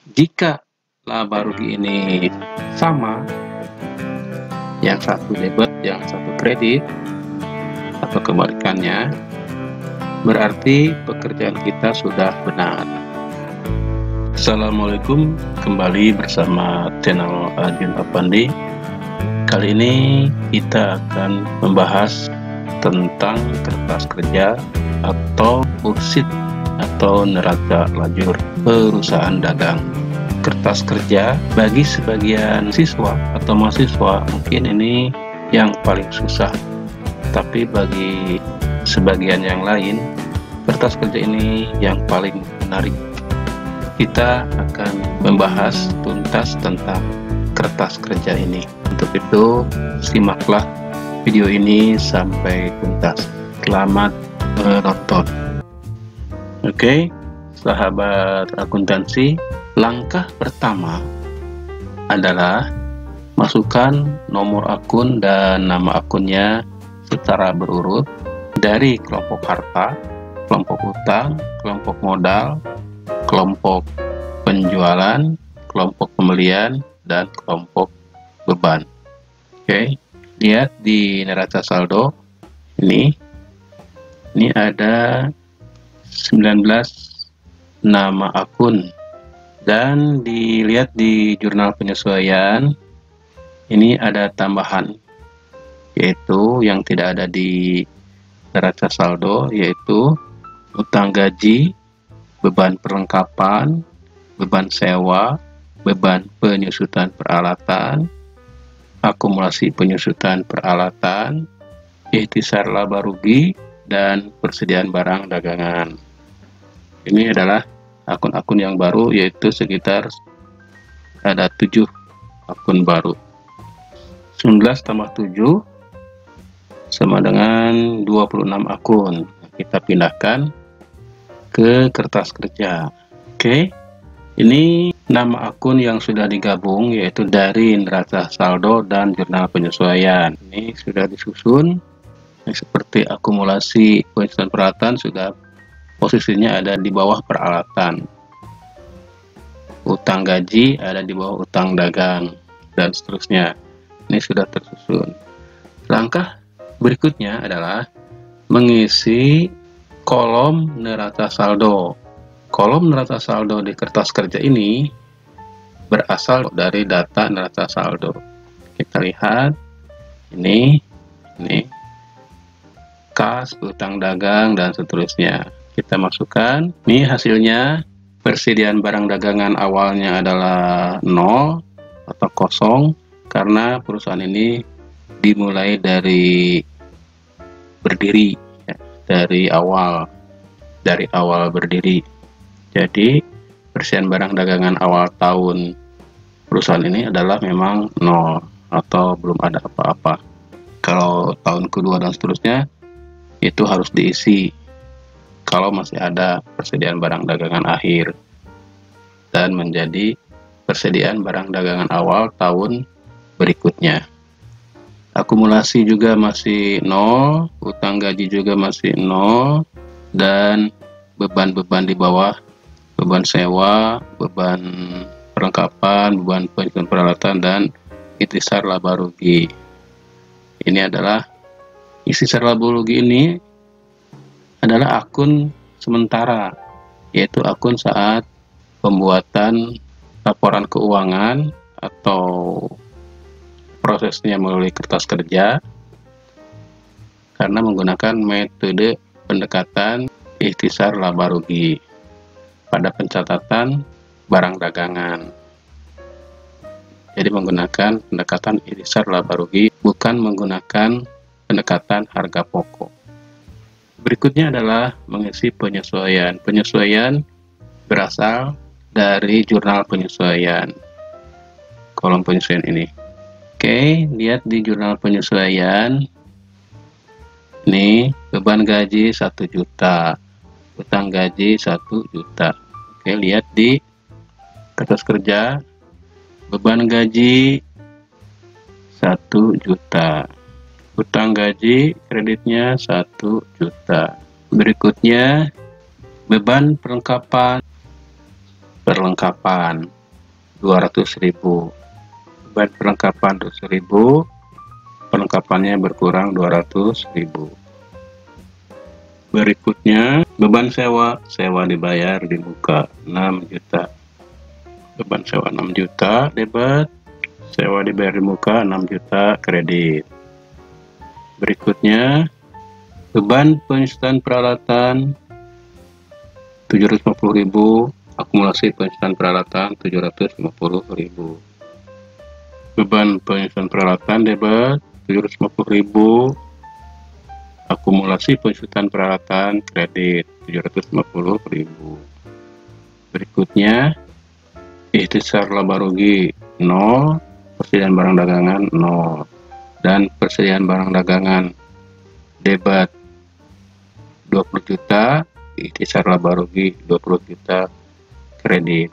Jika laba rugi ini sama, yang satu debit, yang satu kredit, atau kebalikannya, berarti pekerjaan kita sudah benar. Assalamualaikum, kembali bersama channel Ajun Apandi. Kali ini kita akan membahas tentang kertas kerja atau ursit atau neraca lajur perusahaan dagang. Kertas kerja bagi sebagian siswa atau mahasiswa mungkin ini yang paling susah, tapi bagi sebagian yang lain kertas kerja ini yang paling menarik. Kita akan membahas tuntas tentang kertas kerja ini. Untuk itu simaklah video ini sampai tuntas. Selamat menonton. Oke, sahabat akuntansi, langkah pertama adalah masukkan nomor akun dan nama akunnya secara berurut dari kelompok harta, kelompok utang, kelompok modal, kelompok penjualan, kelompok pembelian, dan kelompok beban. Oke, lihat di neraca saldo ini ada 19 nama akun, dan dilihat di jurnal penyesuaian ini ada tambahan, yaitu yang tidak ada di neraca saldo, yaitu utang gaji, beban perlengkapan, beban sewa, beban penyusutan peralatan, akumulasi penyusutan peralatan, ikhtisar laba rugi, dan persediaan barang dagangan. Ini adalah akun-akun yang baru, yaitu sekitar ada 7 akun baru. 19 tambah 7 sama dengan 26 akun. Kita pindahkan ke kertas kerja. Oke, ini nama akun yang sudah digabung, yaitu dari neraca saldo dan jurnal penyesuaian. Ini sudah disusun seperti akumulasi penyusutan peralatan, sudah posisinya ada di bawah peralatan. Utang gaji ada di bawah utang dagang, dan seterusnya. Ini sudah tersusun. Langkah berikutnya adalah mengisi kolom neraca saldo. Kolom neraca saldo di kertas kerja ini berasal dari data neraca saldo. Kita lihat ini kas, utang dagang, dan seterusnya. Kita masukkan. Ini hasilnya. Persediaan barang dagangan awalnya adalah 0 atau kosong, karena perusahaan ini dimulai dari berdiri, ya, dari awal berdiri. Jadi persediaan barang dagangan awal tahun perusahaan ini adalah memang 0 atau belum ada apa-apa. Kalau tahun kedua dan seterusnya itu harus diisi kalau masih ada persediaan barang dagangan akhir dan menjadi persediaan barang dagangan awal tahun berikutnya. Akumulasi juga masih 0, utang gaji juga masih 0, dan beban-beban di bawah, beban sewa, beban perlengkapan, beban penyusunan peralatan, dan ikhtisar laba rugi. Ini adalah ikhtisar laba rugi. Ini adalah akun sementara, yaitu akun saat pembuatan laporan keuangan atau prosesnya melalui kertas kerja, karena menggunakan metode pendekatan ikhtisar laba rugi pada pencatatan barang dagangan. Jadi menggunakan pendekatan ikhtisar laba rugi, bukan menggunakan pendekatan harga pokok. Berikutnya adalah mengisi penyesuaian. Penyesuaian berasal dari jurnal penyesuaian. Kolom penyesuaian ini. Oke, lihat di jurnal penyesuaian. Ini beban gaji 1 juta, utang gaji 1 juta. Oke, lihat di kertas kerja, beban gaji 1 juta. Utang gaji kreditnya 1 juta. Berikutnya beban perlengkapan. 200.000. Beban perlengkapan 200.000, perlengkapannya berkurang 200.000. Berikutnya beban sewa dibayar di muka 6 juta. Beban sewa 6 juta debit, sewa dibayar di muka 6 juta kredit. Berikutnya beban penyusutan peralatan 750.000, akumulasi penyusutan peralatan 750.000. Beban penyusutan peralatan debit 750.000, akumulasi penyusutan peralatan kredit 750.000. Berikutnya ikhtisar laba rugi 0, persediaan barang dagangan 0, dan persediaan barang dagangan debit 20 juta, ikhtisar laba rugi 20 juta kredit.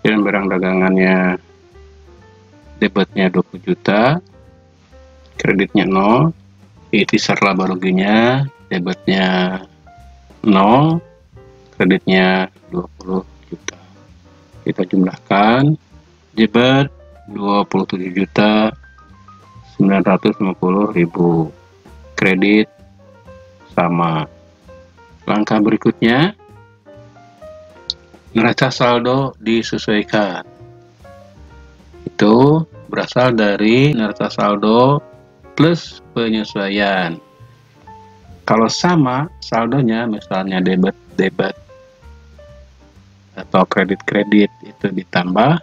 Dan barang dagangannya debitnya 20 juta, kreditnya 0, ikhtisar laba ruginya debitnya 0, kreditnya 20 juta. Kita jumlahkan, debit 27.950.000, kredit sama. Langkah berikutnya, neraca saldo disesuaikan. Itu berasal dari neraca saldo plus penyesuaian. Kalau sama saldonya, misalnya debit atau kredit itu ditambah,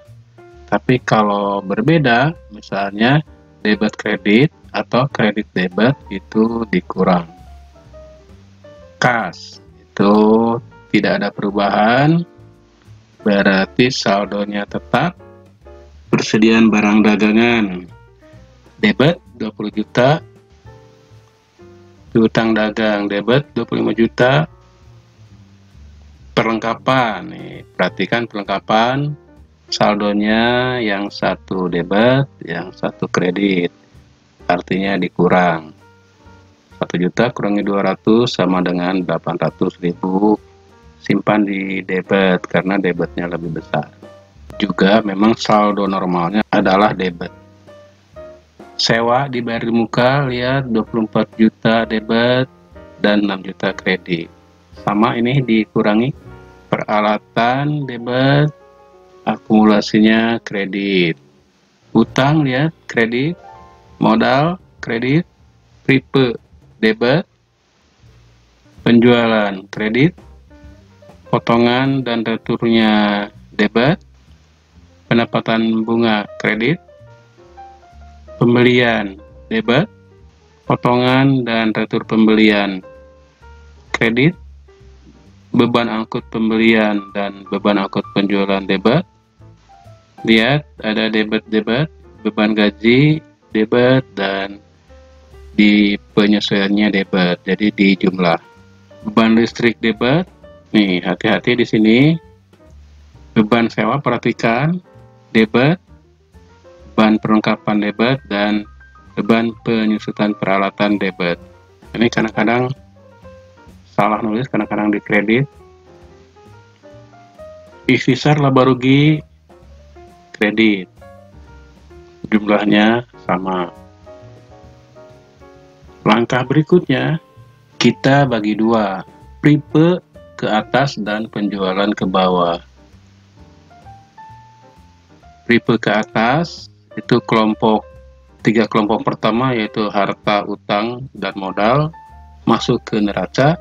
tapi kalau berbeda, misalnya debit kredit atau kredit debit itu dikurang. Kas itu tidak ada perubahan, berarti saldonya tetap. Persediaan barang dagangan debit 20 juta, piutang dagang debit 25 juta. Perlengkapan, nih, perhatikan perlengkapan, saldonya yang satu debit, yang satu kredit, artinya dikurang. 1 juta kurangi 200 sama dengan 800.000, simpan di debit karena debitnya lebih besar. Juga memang saldo normalnya adalah debit. Sewa dibayar di muka, lihat 24 juta debit dan 6 juta kredit. Sama ini dikurangi, peralatan debit, akumulasinya kredit. Utang lihat kredit, modal kredit, pripe debit, penjualan kredit, potongan dan returnya debit, pendapatan bunga kredit, pembelian debit, potongan dan retur pembelian kredit, beban angkut pembelian dan beban angkut penjualan debit. Lihat ada debit, beban gaji debit, dan di penyesuaiannya debit, jadi di jumlah. Beban listrik debit, nih hati-hati di sini. Beban sewa perhatikan debit, beban perlengkapan debit, dan beban penyusutan peralatan debit. Ini kadang-kadang salah nulis, kadang-kadang di kredit. Ikhtisar laba rugi kredit, jumlahnya sama. Langkah berikutnya, kita bagi dua, pripe ke atas dan penjualan ke bawah. Pripe ke atas itu tiga kelompok pertama, yaitu harta, utang, dan modal, masuk ke neraca,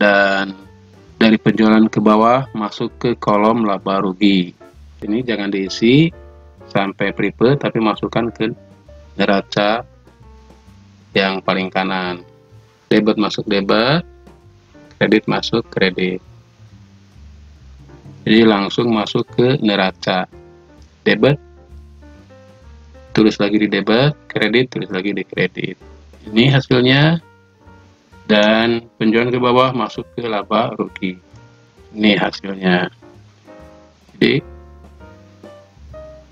dan dari penjualan ke bawah masuk ke kolom laba rugi. Ini jangan diisi sampai pripe, tapi masukkan ke neraca yang paling kanan. Debit masuk debit, kredit masuk kredit. Jadi langsung masuk ke neraca. Debit, tulis lagi di debit, kredit, tulis lagi di kredit. Ini hasilnya, dan penjualan ke bawah masuk ke laba rugi. Ini hasilnya. Jadi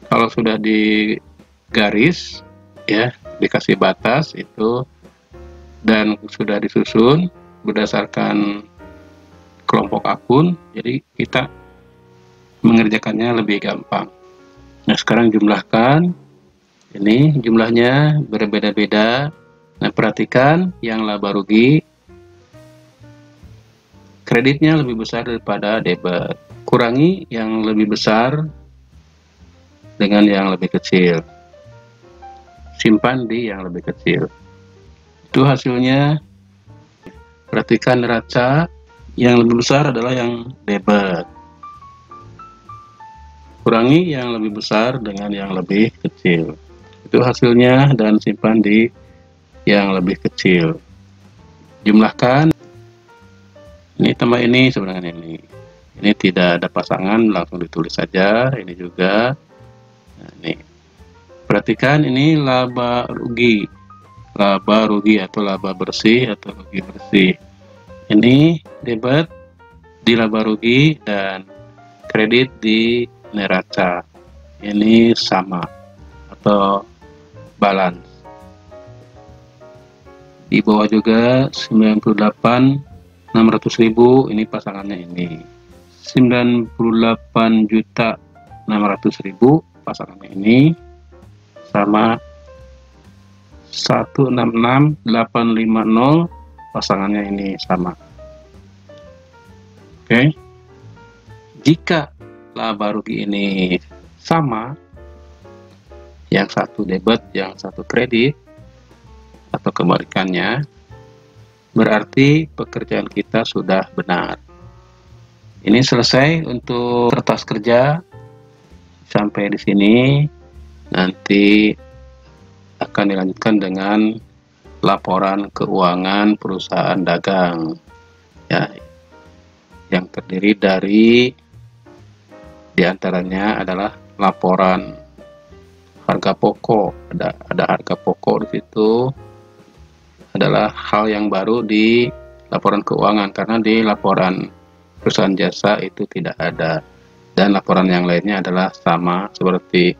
kalau sudah di garis, ya dikasih batas itu, dan sudah disusun berdasarkan kelompok akun, jadi kita mengerjakannya lebih gampang. Nah, sekarang jumlahkan. Ini jumlahnya berbeda-beda. Nah, perhatikan yang laba rugi kreditnya lebih besar daripada debit. Kurangi yang lebih besar dengan yang lebih kecil. Simpan di yang lebih kecil. Itu hasilnya. Perhatikan neraca yang lebih besar adalah yang debit. Kurangi yang lebih besar dengan yang lebih kecil. Itu hasilnya dan simpan di yang lebih kecil. Jumlahkan. Ini tambah ini sebenarnya ini. Ini tidak ada pasangan, langsung ditulis saja. Ini juga. Nah, ini. Perhatikan ini laba rugi. Laba rugi atau laba bersih atau rugi bersih. Ini debit di laba rugi dan kredit di neraca. Ini sama atau balance. Di bawah juga 98.600.000, ini pasangannya ini. 98.600.000 pasangannya ini sama 166.850 pasangannya ini sama. Oke. Jika laba rugi ini sama, yang satu debit, yang satu kredit, atau kebalikannya, berarti pekerjaan kita sudah benar. Ini selesai untuk kertas kerja. Sampai di sini, nanti akan dilanjutkan dengan laporan keuangan perusahaan dagang, ya, yang terdiri dari diantaranya adalah laporan harga pokok. Ada harga pokok di situ. Adalah hal yang baru di laporan keuangan, karena di laporan perusahaan jasa itu tidak ada. Dan laporan yang lainnya adalah sama seperti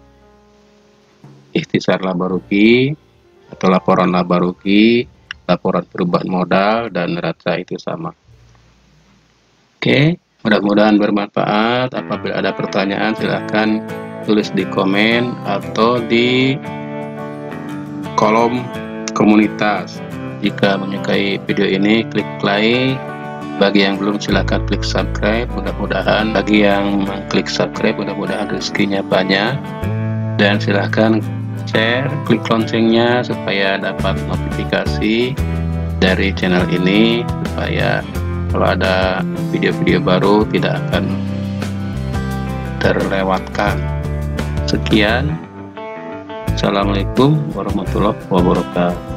ikhtisar laba rugi atau laporan laba rugi, laporan perubahan modal, dan neraca itu sama. Oke, mudah-mudahan bermanfaat. Apabila ada pertanyaan silahkan tulis di komen atau di kolom komunitas. Jika menyukai video ini, klik like. Bagi yang belum, silahkan klik subscribe. Mudah-mudahan bagi yang mengklik subscribe, mudah-mudahan rezekinya banyak. Dan silahkan share, klik loncengnya supaya dapat notifikasi dari channel ini, supaya kalau ada video-video baru tidak akan terlewatkan. Sekian. Assalamualaikum warahmatullahi wabarakatuh.